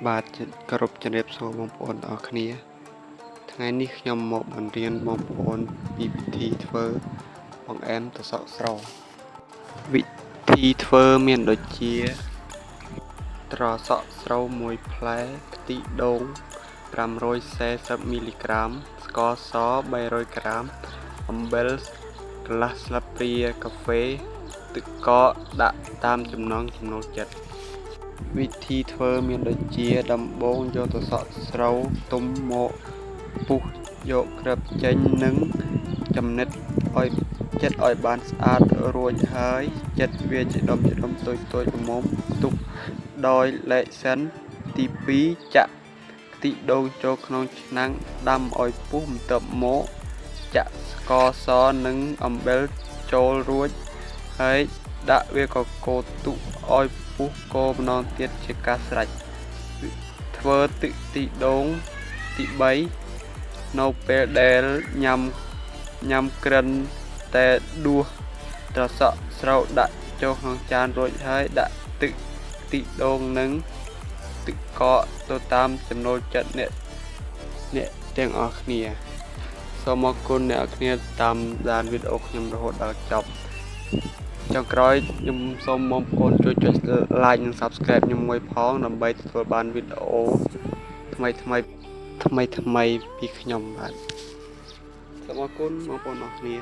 បាទគោរពជំរាបសួរបងប្អូនអរគ្នាថ្ងៃនេះខ្ញុំមកបង្រៀនបងប្អូនពីវិធីធ្វើបង្អែមត្រសក់ស្រស់វិធីធ្វើមានដូចជាត្រសក់ស្រូវ1ផ្លែខ្ទិះដូង540មីលីក្រាមស្ករស300ក្រាមអំបិលកន្លះស្លាបព្រាកាហ្វេទឹកកកដាក់តាមចំណង់ចំណូលចិត្តវិធីធ្វើមានដូចជាដំបូងយកត្រសក់ស្រូវទុំមកពុះយកគ្រាប់ចេញនិងចំណិតឲ្យចិត្តឲ្យបានស្អាតរួចហើយចិត្តវាជាដុំតូចល្មមទុកដោយឡែកសិនទី2ចាក់ខ្ទិះដូងចូលក្នុងឆ្នាំងដាំឲ្យពុះបន្ទាប់មកចាក់ស្ករសនិងអំបិលចូលរួចហើយដាក់វាកកូរទុកឲ្យពុះកូរម្ដងទៀតជាការស្រេចធ្វើទឹកខ្ទិះដូងទី3នៅពេលដែលញ៉ាំក្រិនតែដួសត្រសក់ស្រូវដាក់ចូលក្នុងចានរួចហើយដាក់ទឹកខ្ទិះដូងនិងទឹកកកទៅតាមចំណូលចិត្តអ្នកទាំងអស់គ្នាសូមអរគុណអ្នកគ្នាតាមដានវីដេអូខ្ញុំរហូតដល់ចប់ចុងក្រោយខ្ញុំសូមបងប្អូនជួយចុច like និង subscribe ខ្ញុំមួយផងដើម្បីទទួលបានវីដេអូថ្មីពីខ្ញុំបាទសូមអរគុណបងប្អូនអរគ្នា